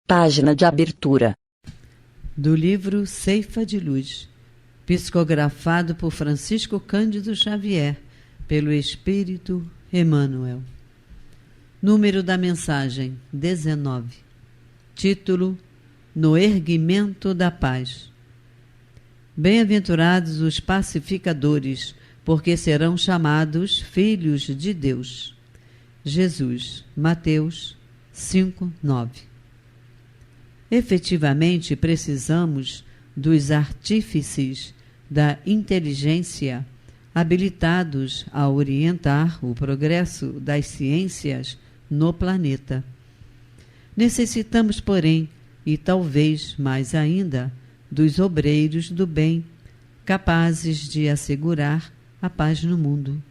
Página de abertura. Do livro Ceifa de Luz, psicografado por Francisco Cândido Xavier, pelo Espírito Emmanuel. Número da mensagem 19. Título: No erguimento da paz. Bem-aventurados os pacificadores, porque serão chamados filhos de Deus. Jesus, Mateus 5:9. Efetivamente precisamos dos artífices da inteligência habilitados a orientar o progresso das ciências no planeta. Necessitamos, porém, e talvez mais ainda, dos obreiros do bem, capazes de assegurar a paz no mundo.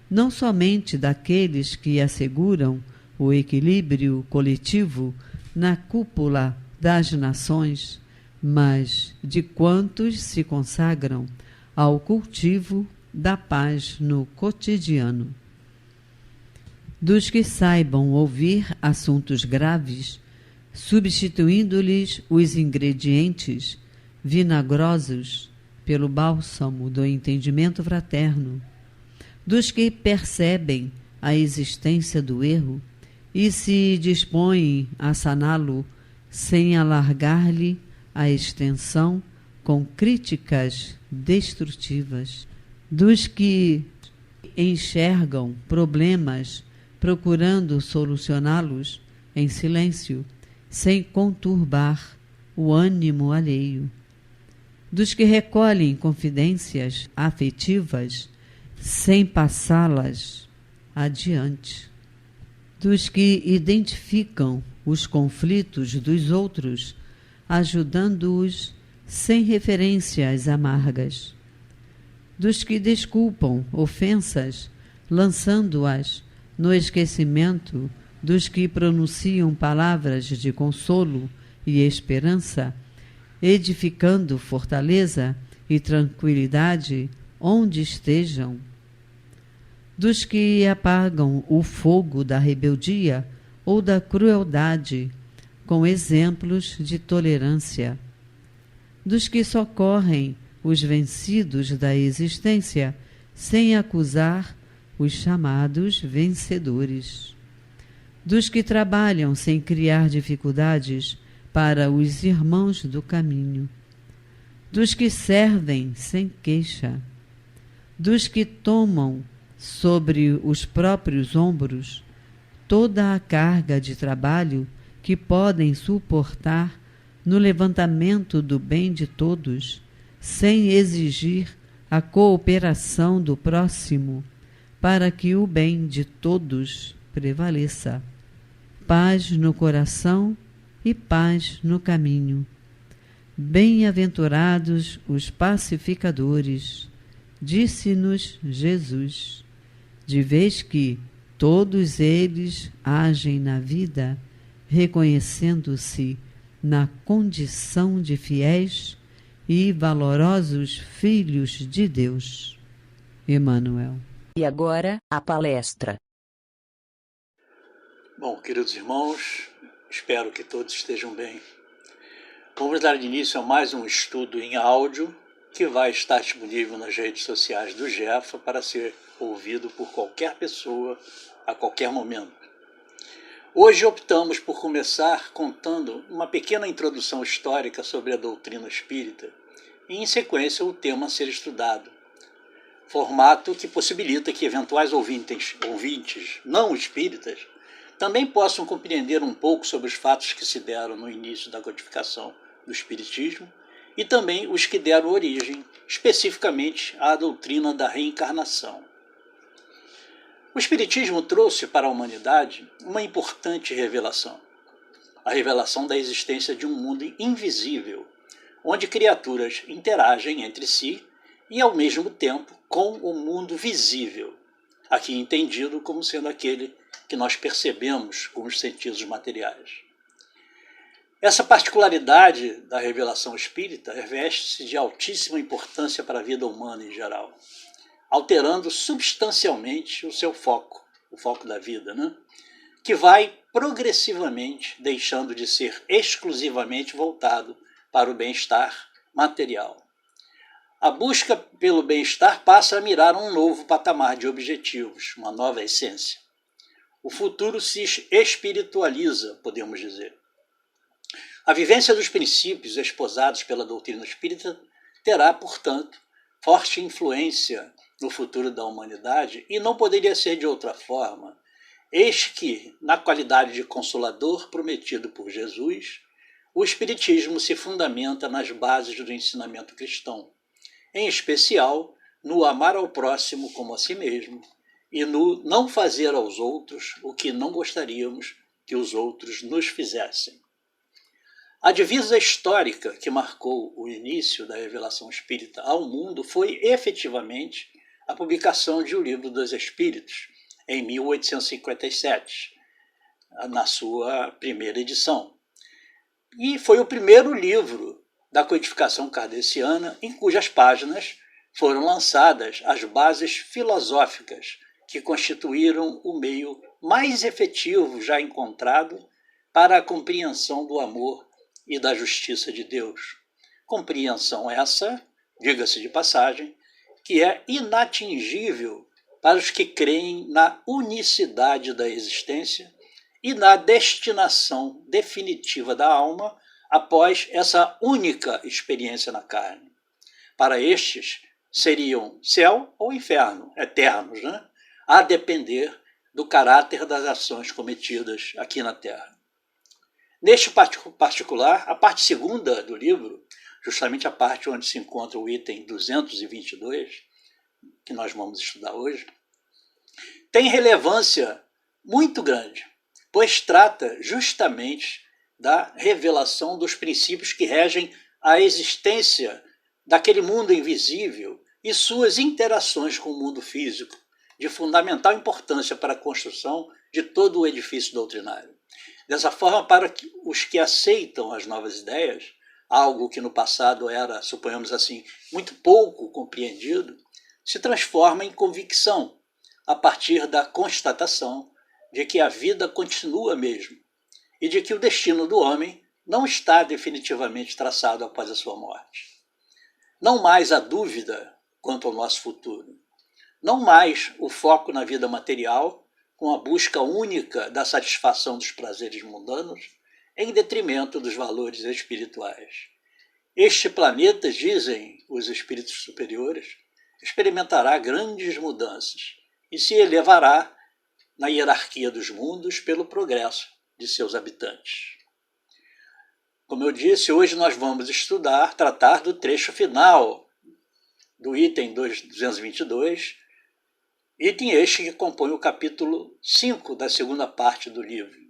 Não somente daqueles que asseguram o equilíbrio coletivo na cúpula das nações, mas de quantos se consagram ao cultivo da paz no cotidiano. Dos que saibam ouvir assuntos graves, substituindo-lhes os ingredientes vinagrosos pelo bálsamo do entendimento fraterno. Dos que percebem a existência do erro e se dispõem a saná-lo sem alargar-lhe a extensão com críticas destrutivas. Dos que enxergam problemas procurando solucioná-los em silêncio, sem conturbar o ânimo alheio. Dos que recolhem confidências afetivas sem passá-las adiante. Dos que identificam os conflitos dos outros, ajudando-os sem referências amargas. Dos que desculpam ofensas, lançando-as no esquecimento dos que pronunciam palavras de consolo e esperança, edificando fortaleza e tranquilidade onde estejam. Dos que apagam o fogo da rebeldia ou da crueldade com exemplos de tolerância. Dos que socorrem os vencidos da existência sem acusar os chamados vencedores. Dos que trabalham sem criar dificuldades para os irmãos do caminho. Dos que servem sem queixa. Dos que tomam sobre os próprios ombros toda a carga de trabalho que podem suportar no levantamento do bem de todos, sem exigir a cooperação do próximo, para que o bem de todos prevaleça. Paz no coração e paz no caminho. Bem-aventurados os pacificadores, disse-nos Jesus, de vez que todos eles agem na vida, reconhecendo-se na condição de fiéis e valorosos filhos de Deus. Emmanuel. E agora, a palestra. Bom, queridos irmãos, espero que todos estejam bem. Vamos dar início a mais um estudo em áudio que vai estar disponível nas redes sociais do Jefa para ser ouvido por qualquer pessoa a qualquer momento. Hoje optamos por começar contando uma pequena introdução histórica sobre a doutrina espírita e, em sequência, o tema a ser estudado. Formato que possibilita que eventuais ouvintes não espíritas também possam compreender um pouco sobre os fatos que se deram no início da codificação do Espiritismo e também os que deram origem, especificamente, à doutrina da reencarnação. O Espiritismo trouxe para a humanidade uma importante revelação, a revelação da existência de um mundo invisível, onde criaturas interagem entre si e, ao mesmo tempo, com o mundo visível, aqui entendido como sendo aquele que nós percebemos com os sentidos materiais. Essa particularidade da revelação espírita reveste-se de altíssima importância para a vida humana em geral, alterando substancialmente o seu foco, o foco da vida, que vai progressivamente deixando de ser exclusivamente voltado para o bem-estar material. A busca pelo bem-estar passa a mirar um novo patamar de objetivos, uma nova essência. O futuro se espiritualiza, podemos dizer. A vivência dos princípios esposados pela doutrina espírita terá, portanto, forte influência no futuro da humanidade e não poderia ser de outra forma, eis que, na qualidade de consolador prometido por Jesus, o Espiritismo se fundamenta nas bases do ensinamento cristão, em especial no amar ao próximo como a si mesmo e no não fazer aos outros o que não gostaríamos que os outros nos fizessem. A divisa histórica que marcou o início da revelação espírita ao mundo foi efetivamente a publicação de O Livro dos Espíritos, em 1857, na sua primeira edição. E foi o primeiro livro da codificação kardeciana em cujas páginas foram lançadas as bases filosóficas que constituíram o meio mais efetivo já encontrado para a compreensão do amor e da justiça de Deus. Compreensão essa, diga-se de passagem, que é inatingível para os que creem na unicidade da existência e na destinação definitiva da alma após essa única experiência na carne. Para estes, seriam céu ou inferno, eternos, né? A depender do caráter das ações cometidas aqui na Terra. Neste particular, a parte segunda do livro, justamente a parte onde se encontra o item 222, que nós vamos estudar hoje, tem relevância muito grande, pois trata justamente da revelação dos princípios que regem a existência daquele mundo invisível e suas interações com o mundo físico, de fundamental importância para a construção de todo o edifício doutrinário. Dessa forma, para os que aceitam as novas ideias, algo que no passado era, suponhamos assim, muito pouco compreendido, se transforma em convicção, a partir da constatação de que a vida continua mesmo e de que o destino do homem não está definitivamente traçado após a sua morte. Não mais a dúvida quanto ao nosso futuro. Não mais o foco na vida material, com a busca única da satisfação dos prazeres mundanos, em detrimento dos valores espirituais. Este planeta, dizem os espíritos superiores, experimentará grandes mudanças e se elevará na hierarquia dos mundos pelo progresso de seus habitantes. Como eu disse, hoje nós vamos tratar do trecho final do item 222, item este que compõe o capítulo 5 da segunda parte do livro.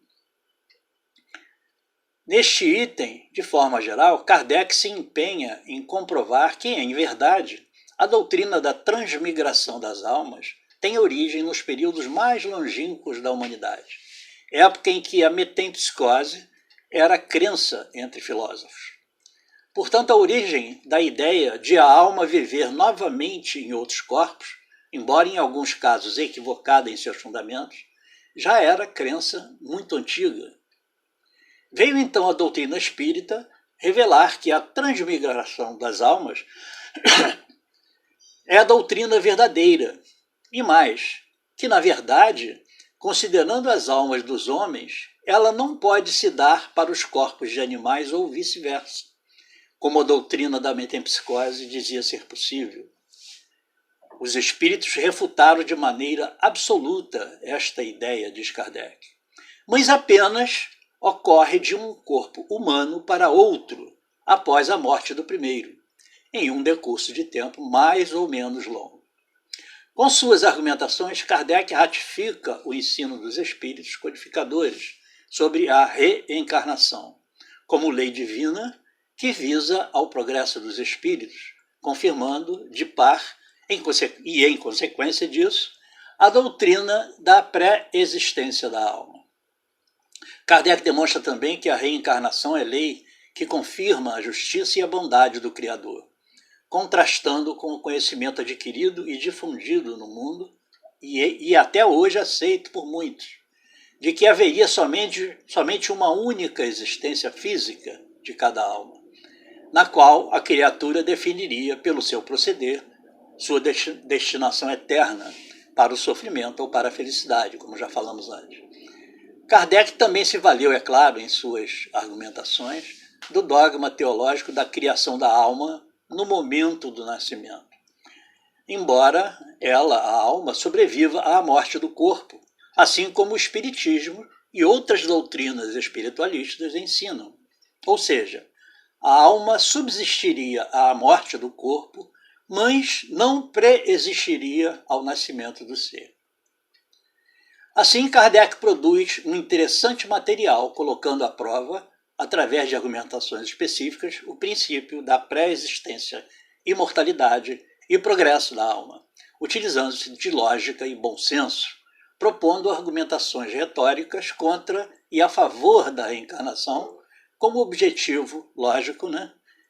Neste item, de forma geral, Kardec se empenha em comprovar que, em verdade, a doutrina da transmigração das almas tem origem nos períodos mais longínquos da humanidade, época em que a metempsicose era crença entre filósofos. Portanto, a origem da ideia de a alma viver novamente em outros corpos, embora em alguns casos equivocada em seus fundamentos, já era crença muito antiga. Veio então a doutrina espírita revelar que a transmigração das almas é a doutrina verdadeira, e mais, que na verdade, considerando as almas dos homens, ela não pode se dar para os corpos de animais ou vice-versa, como a doutrina da metempsicose dizia ser possível. Os espíritos refutaram de maneira absoluta esta ideia, diz Kardec, mas apenas ocorre de um corpo humano para outro após a morte do primeiro, em um decurso de tempo mais ou menos longo. Com suas argumentações, Kardec ratifica o ensino dos espíritos codificadores sobre a reencarnação, como lei divina que visa ao progresso dos espíritos, confirmando de par e, em consequência disso, a doutrina da pré-existência da alma. Kardec demonstra também que a reencarnação é lei que confirma a justiça e a bondade do Criador, contrastando com o conhecimento adquirido e difundido no mundo e até hoje aceito por muitos, de que haveria somente uma única existência física de cada alma, na qual a criatura definiria pelo seu proceder sua destinação eterna para o sofrimento ou para a felicidade, como já falamos antes. Kardec também se valeu, é claro, em suas argumentações, do dogma teológico da criação da alma no momento do nascimento, embora a alma, sobreviva à morte do corpo, assim como o Espiritismo e outras doutrinas espiritualistas ensinam. Ou seja, a alma subsistiria à morte do corpo, mas não pré-existiria ao nascimento do ser. Assim, Kardec produz um interessante material, colocando à prova, através de argumentações específicas, o princípio da pré-existência, imortalidade e progresso da alma, utilizando-se de lógica e bom senso, propondo argumentações retóricas contra e a favor da reencarnação, como objetivo lógico,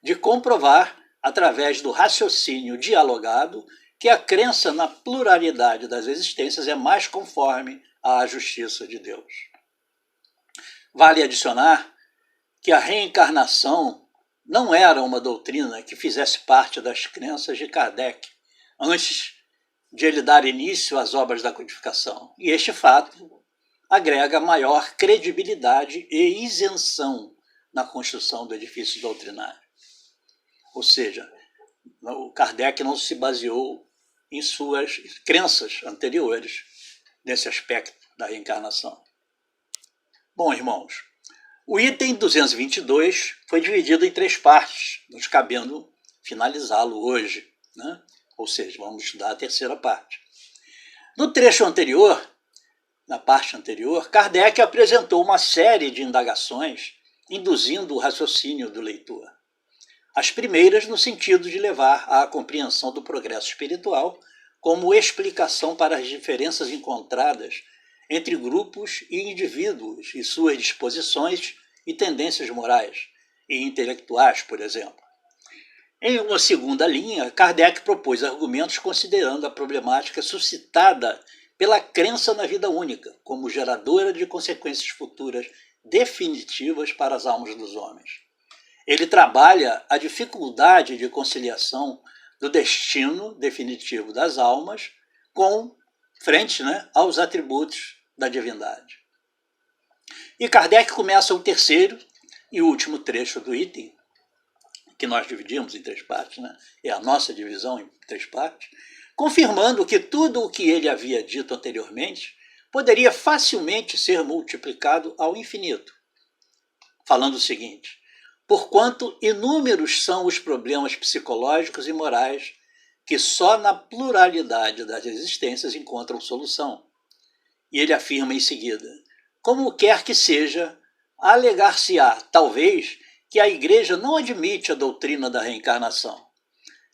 de comprovar, através do raciocínio dialogado, que a crença na pluralidade das existências é mais conforme à justiça de Deus. Vale adicionar que a reencarnação não era uma doutrina que fizesse parte das crenças de Kardec, antes de ele dar início às obras da codificação. E este fato agrega maior credibilidade e isenção na construção do edifício doutrinário. Ou seja, o Kardec não se baseou em suas crenças anteriores nesse aspecto da reencarnação. Bom, irmãos, o item 222 foi dividido em 3 partes, nos cabendo finalizá-lo hoje, Ou seja, vamos estudar a terceira parte. No trecho anterior, na parte anterior, Kardec apresentou uma série de indagações induzindo o raciocínio do leitor. As primeiras no sentido de levar à compreensão do progresso espiritual como explicação para as diferenças encontradas entre grupos e indivíduos e suas disposições e tendências morais e intelectuais, por exemplo. Em uma segunda linha, Kardec propôs argumentos considerando a problemática suscitada pela crença na vida única, como geradora de consequências futuras definitivas para as almas dos homens. Ele trabalha a dificuldade de conciliação do destino definitivo das almas frente aos atributos da divindade. E Kardec começa o terceiro e último trecho do item, que nós dividimos em 3 partes, é a nossa divisão em 3 partes, confirmando que tudo o que ele havia dito anteriormente poderia facilmente ser multiplicado ao infinito. Falando o seguinte: porquanto inúmeros são os problemas psicológicos e morais que só na pluralidade das existências encontram solução. E ele afirma em seguida: como quer que seja, alegar-se-á, talvez, que a Igreja não admite a doutrina da reencarnação,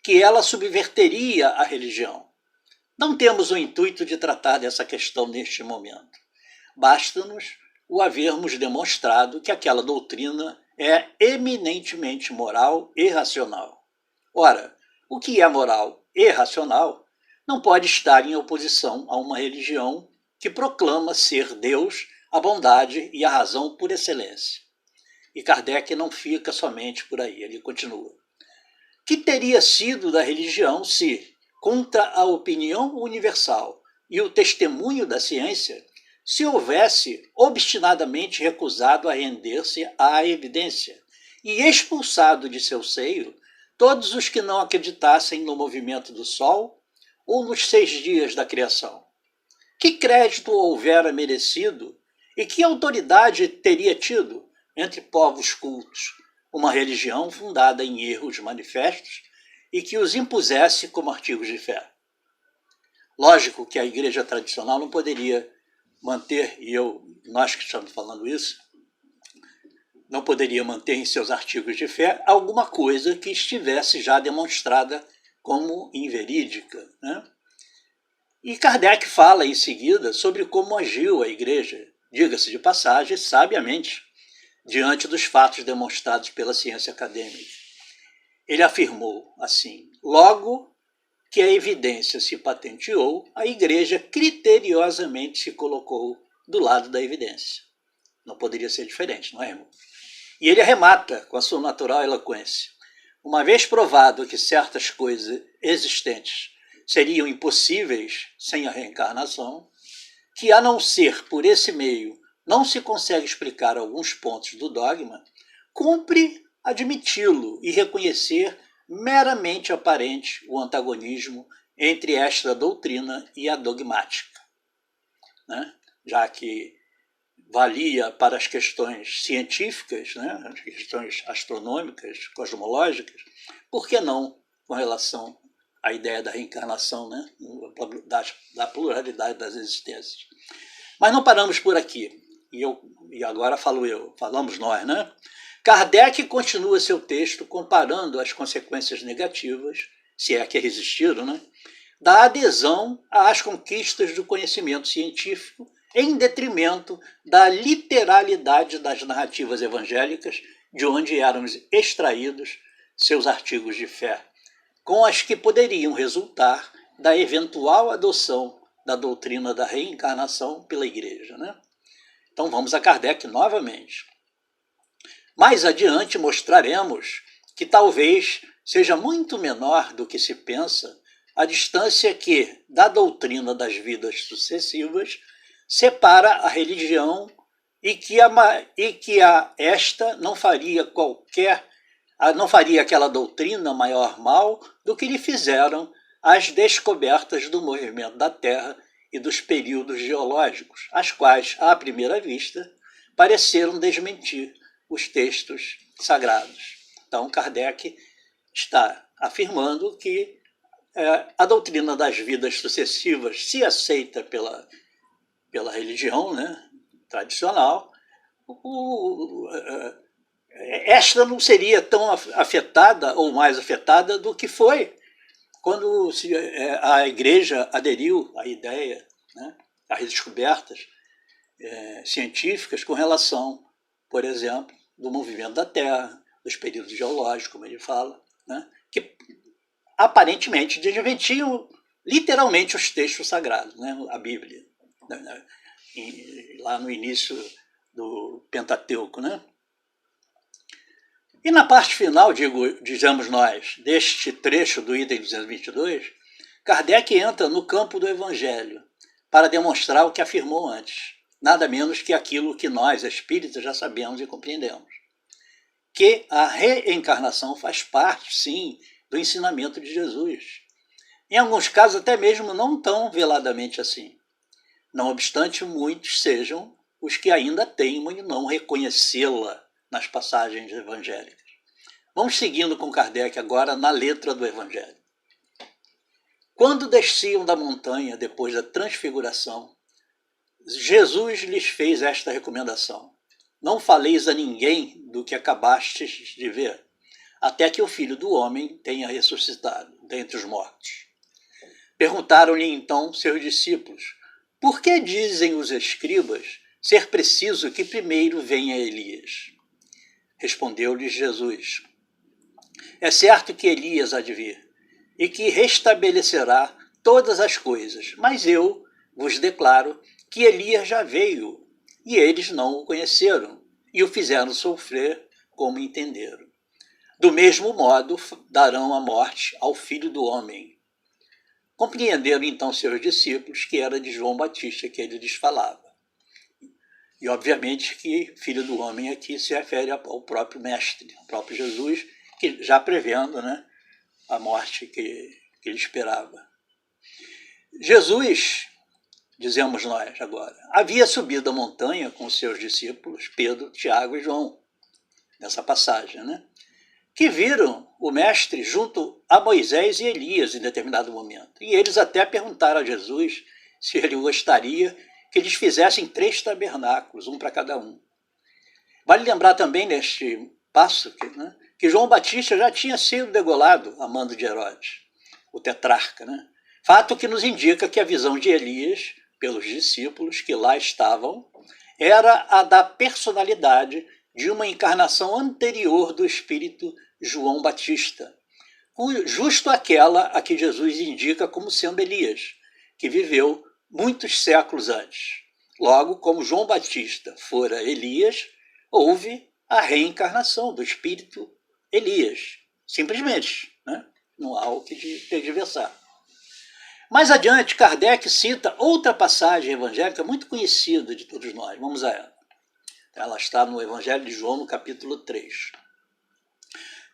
que ela subverteria a religião. Não temos o intuito de tratar dessa questão neste momento. Basta-nos o havermos demonstrado que aquela doutrina é eminentemente moral e racional. Ora, o que é moral e racional não pode estar em oposição a uma religião que proclama ser Deus, a bondade e a razão por excelência. E Kardec não fica somente por aí, ele continua. Que teria sido da religião se, contra a opinião universal e o testemunho da ciência, se houvesse obstinadamente recusado a render-se à evidência e expulsado de seu seio todos os que não acreditassem no movimento do Sol ou nos 6 dias da criação? Que crédito houvera merecido e que autoridade teria tido entre povos cultos uma religião fundada em erros manifestos e que os impusesse como artigos de fé? Lógico que a igreja tradicional não poderia manter, nós que estamos falando isso, não poderia manter em seus artigos de fé alguma coisa que estivesse já demonstrada como inverídica, E Kardec fala em seguida sobre como agiu a igreja, diga-se de passagem, sabiamente, diante dos fatos demonstrados pela ciência acadêmica. Ele afirmou assim: logo que a evidência se patenteou, a igreja criteriosamente se colocou do lado da evidência. Não poderia ser diferente, não é, irmão? E ele arremata com a sua natural eloquência. Uma vez provado que certas coisas existentes seriam impossíveis sem a reencarnação, que a não ser por esse meio não se consegue explicar alguns pontos do dogma, cumpre admiti-lo e reconhecer meramente aparente o antagonismo entre esta doutrina e a dogmática, né? Já que valia para as questões científicas, né? As questões astronômicas, cosmológicas, por que não com relação à ideia da reencarnação, né? Da pluralidade das existências? Mas não paramos por aqui, e agora falamos nós, né? Kardec continua seu texto comparando as consequências negativas, se é que existiram, né, da adesão às conquistas do conhecimento científico em detrimento da literalidade das narrativas evangélicas de onde eram extraídos seus artigos de fé, com as que poderiam resultar da eventual adoção da doutrina da reencarnação pela Igreja, né? Então vamos a Kardec novamente. Mais adiante mostraremos que talvez seja muito menor do que se pensa a distância que, da doutrina das vidas sucessivas, separa a religião e que esta não faria aquela doutrina maior mal do que lhe fizeram as descobertas do movimento da Terra e dos períodos geológicos, as quais, à primeira vista, pareceram desmentir os textos sagrados. Então, Kardec está afirmando que a doutrina das vidas sucessivas, se aceita pela religião, né, tradicional, esta não seria tão afetada ou mais afetada do que foi quando a Igreja aderiu à ideia, né, às descobertas científicas com relação, por exemplo, do movimento da Terra, dos períodos geológicos, como ele fala, né, que aparentemente desmentiam literalmente os textos sagrados, né, a Bíblia, né, lá no início do Pentateuco, né? E na parte final, dizemos nós, deste trecho do item 222, Kardec entra no campo do Evangelho para demonstrar o que afirmou antes, nada menos que aquilo que nós, espíritas, já sabemos e compreendemos, que a reencarnação faz parte, sim, do ensinamento de Jesus. Em alguns casos, até mesmo não tão veladamente assim. Não obstante, muitos sejam os que ainda teimam em não reconhecê-la nas passagens evangélicas. Vamos seguindo com Kardec agora na letra do Evangelho. Quando desciam da montanha depois da transfiguração, Jesus lhes fez esta recomendação: não faleis a ninguém do que acabastes de ver, até que o Filho do Homem tenha ressuscitado dentre os mortos. Perguntaram-lhe então seus discípulos: por que dizem os escribas ser preciso que primeiro venha Elias? Respondeu-lhes Jesus: é certo que Elias há de vir, e que restabelecerá todas as coisas, mas eu vos declaro que Elias já veio, e eles não o conheceram, e o fizeram sofrer como entenderam. Do mesmo modo darão a morte ao Filho do Homem. Compreenderam então seus discípulos que era de João Batista que ele lhes falava. E obviamente que Filho do Homem aqui se refere ao próprio Mestre, ao próprio Jesus, que já prevendo, né, a morte que ele esperava. Jesus, dizemos nós agora, havia subido a montanha com seus discípulos, Pedro, Tiago e João, nessa passagem, né, que viram o Mestre junto a Moisés e Elias em determinado momento. E eles até perguntaram a Jesus se ele gostaria que eles fizessem 3 tabernáculos, um para cada um. Vale lembrar também neste passo que João Batista já tinha sido degolado a mando de Herodes, o tetrarca, né? Fato que nos indica que a visão de Elias, pelos discípulos que lá estavam, era a da personalidade de uma encarnação anterior do espírito João Batista, justo aquela a que Jesus indica como sendo Elias, que viveu muitos séculos antes. Logo, como João Batista fora Elias, houve a reencarnação do espírito Elias. Simplesmente, né? Não há o que tergiversar. Mais adiante, Kardec cita outra passagem evangélica muito conhecida de todos nós. Vamos a ela. Ela está no Evangelho de João, no capítulo 3.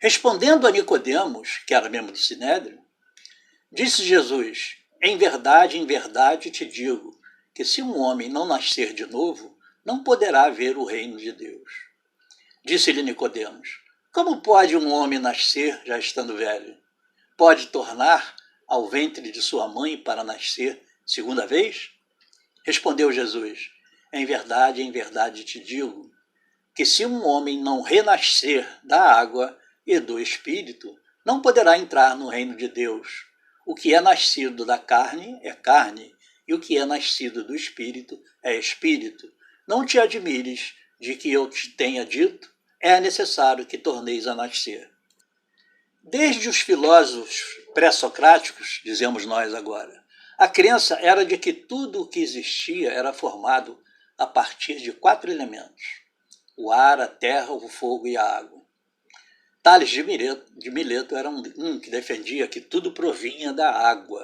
Respondendo a Nicodemos, que era membro do Sinédrio, disse Jesus: em verdade te digo, que se um homem não nascer de novo, não poderá ver o reino de Deus. Disse-lhe Nicodemos: como pode um homem nascer já estando velho? Pode tornar ao ventre de sua mãe para nascer segunda vez? Respondeu Jesus: em verdade te digo, que se um homem não renascer da água e do Espírito, não poderá entrar no reino de Deus. O que é nascido da carne é carne, e o que é nascido do Espírito é Espírito. Não te admires de que eu te tenha dito, é necessário que torneis a nascer. Desde os filósofos pré-socráticos, dizemos nós agora, a crença era de que tudo o que existia era formado a partir de 4 elementos: o ar, a terra, o fogo e a água. Tales de Mileto era um que defendia que tudo provinha da água,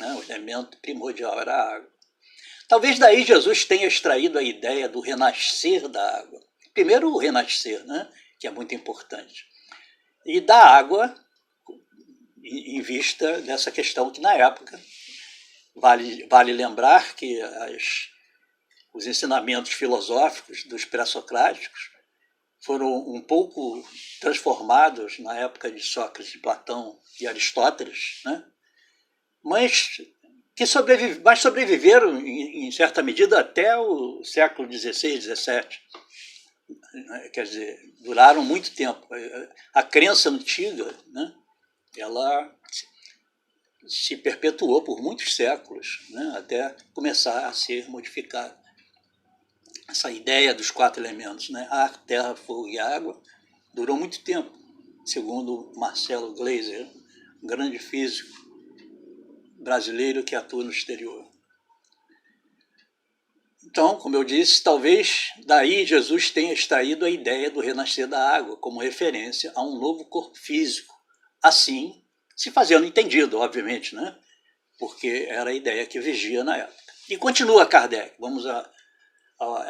né? O elemento primordial era a água. Talvez daí Jesus tenha extraído a ideia do renascer da água. Primeiro o renascer, né? Que é muito importante. E da água, em vista dessa questão que na época, vale lembrar que os ensinamentos filosóficos dos pré-socráticos foram um pouco transformados na época de Sócrates, Platão e Aristóteles, né? mas sobreviveram, em certa medida, até o século XVI, XVII. Quer dizer, duraram muito tempo. A crença antiga, né? Ela se perpetuou por muitos séculos, né? Até começar a ser modificada. Essa ideia dos 4 elementos, né? Ar, terra, fogo e água, durou muito tempo, segundo Marcelo Gleiser, um grande físico brasileiro que atua no exterior. Então, como eu disse, talvez daí Jesus tenha extraído a ideia do renascer da água como referência a um novo corpo físico, assim se fazendo entendido, obviamente, né? Porque era a ideia que vigia na época. E continua Kardec, vamos à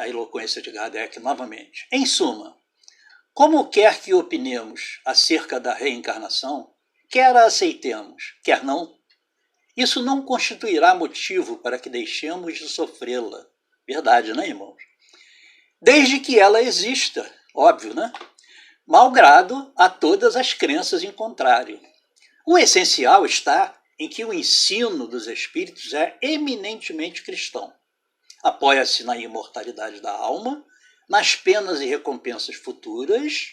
eloquência de Kardec novamente. Em suma, como quer que opinemos acerca da reencarnação, quer a aceitemos, quer não, isso não constituirá motivo para que deixemos de sofrê-la. Verdade, né, irmãos? Desde que ela exista, óbvio, né? Malgrado a todas as crenças em contrário. O essencial está em que o ensino dos espíritos é eminentemente cristão. Apoia-se na imortalidade da alma, nas penas e recompensas futuras,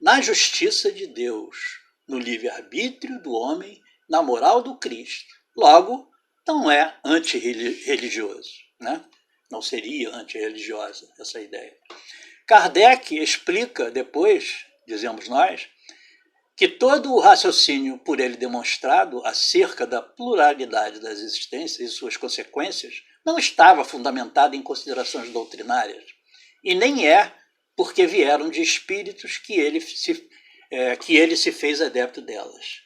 na justiça de Deus, no livre-arbítrio do homem, na moral do Cristo. Logo, não é antirreligioso, né? Não seria antirreligiosa essa ideia. Kardec explica depois, dizemos nós, que todo o raciocínio por ele demonstrado acerca da pluralidade das existências e suas consequências não estava fundamentado em considerações doutrinárias, e nem é porque vieram de espíritos que ele se fez adepto delas.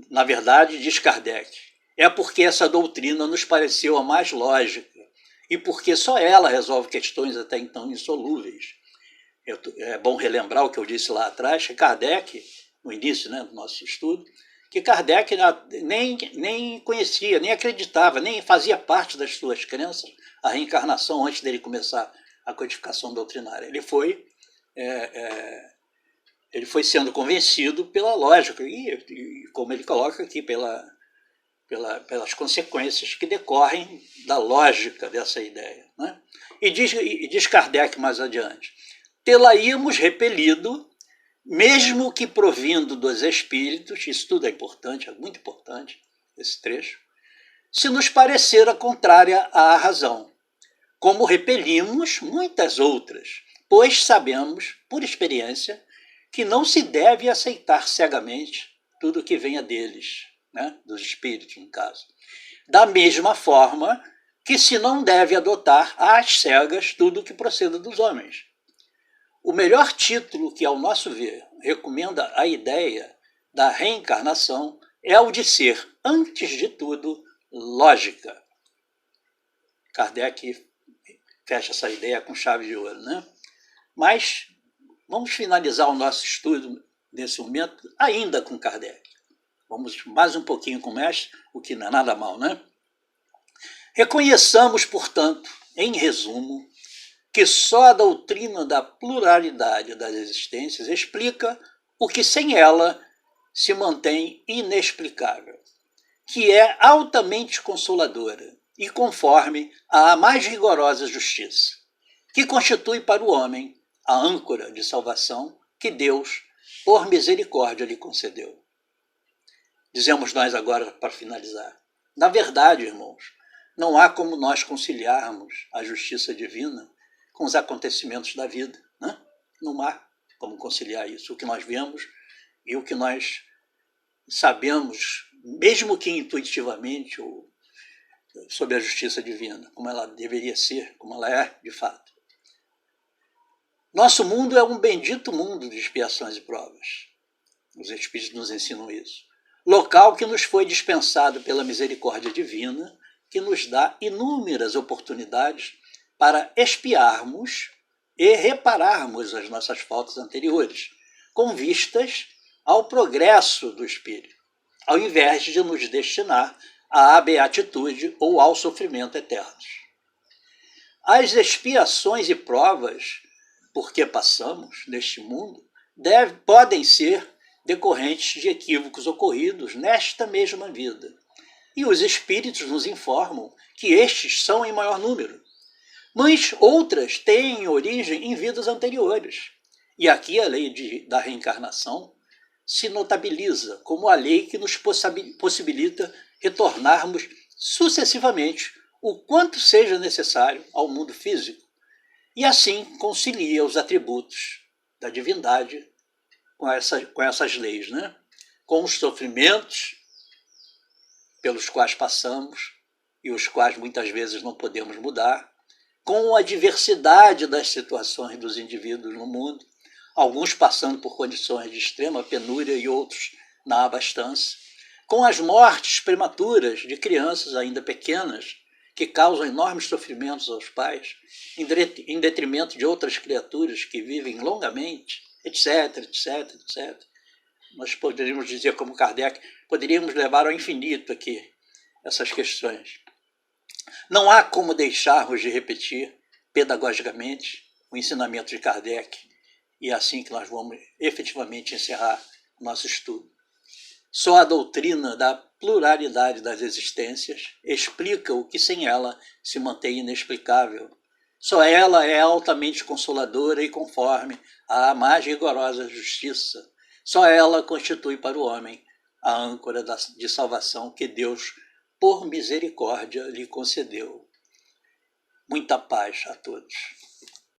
Na verdade, diz Kardec, é porque essa doutrina nos pareceu a mais lógica e porque só ela resolve questões até então insolúveis. É bom relembrar o que eu disse lá atrás, que Kardec, no início, né, do nosso estudo, que Kardec nem conhecia, nem acreditava, nem fazia parte das suas crenças a reencarnação antes dele começar a codificação doutrinária. Ele foi sendo convencido pela lógica e como ele coloca aqui, pelas consequências que decorrem da lógica dessa ideia, né? E diz Kardec mais adiante, tê-la-íamos repelido, mesmo que provindo dos espíritos, isso tudo é importante, é muito importante, esse trecho, se nos parecer a contrária à razão, como repelimos muitas outras, pois sabemos, por experiência, que não se deve aceitar cegamente tudo que venha deles, né? Dos espíritos, no caso. Da mesma forma que se não deve adotar às cegas tudo que proceda dos homens. O melhor título que, ao nosso ver, recomenda a ideia da reencarnação é o de ser, antes de tudo, lógica. Kardec fecha essa ideia com chave de ouro, né? Mas vamos finalizar o nosso estudo nesse momento ainda com Kardec. Vamos mais um pouquinho com o mestre, o que não é nada mal, né? Reconheçamos, portanto, em resumo, que só a doutrina da pluralidade das existências explica o que sem ela se mantém inexplicável, que é altamente consoladora e conforme à mais rigorosa justiça, que constitui para o homem a âncora de salvação que Deus, por misericórdia, lhe concedeu. Dizemos nós agora, para finalizar, na verdade, irmãos, não há como nós conciliarmos a justiça divina com os acontecimentos da vida, né? Não há como conciliar isso, o que nós vemos e o que nós sabemos, mesmo que intuitivamente, sobre a justiça divina, como ela deveria ser, como ela é de fato. Nosso mundo é um bendito mundo de expiações e provas. Os Espíritos nos ensinam isso. Local que nos foi dispensado pela misericórdia divina, que nos dá inúmeras oportunidades para expiarmos e repararmos as nossas faltas anteriores, com vistas ao progresso do espírito, ao invés de nos destinar à beatitude ou ao sofrimento eternos. As expiações e provas por que passamos neste mundo podem ser decorrentes de equívocos ocorridos nesta mesma vida. E os espíritos nos informam que estes são em maior número. Mas outras têm origem em vidas anteriores. E aqui a lei da reencarnação se notabiliza como a lei que nos possibilita retornarmos sucessivamente o quanto seja necessário ao mundo físico, e assim concilia os atributos da divindade com essas leis, né? Com os sofrimentos pelos quais passamos e os quais muitas vezes não podemos mudar, com a diversidade das situações dos indivíduos no mundo, alguns passando por condições de extrema penúria e outros na abastança, com as mortes prematuras de crianças ainda pequenas, que causam enormes sofrimentos aos pais, em detrimento de outras criaturas que vivem longamente, etc, etc, etc. Nós poderíamos dizer, como Kardec, poderíamos levar ao infinito aqui essas questões. Não há como deixarmos de repetir pedagogicamente o ensinamento de Kardec, e é assim que nós vamos efetivamente encerrar o nosso estudo. Só a doutrina da pluralidade das existências explica o que sem ela se mantém inexplicável. Só ela é altamente consoladora e conforme à mais rigorosa justiça. Só ela constitui para o homem a âncora de salvação que Deus, por misericórdia, lhe concedeu. Muita paz a todos.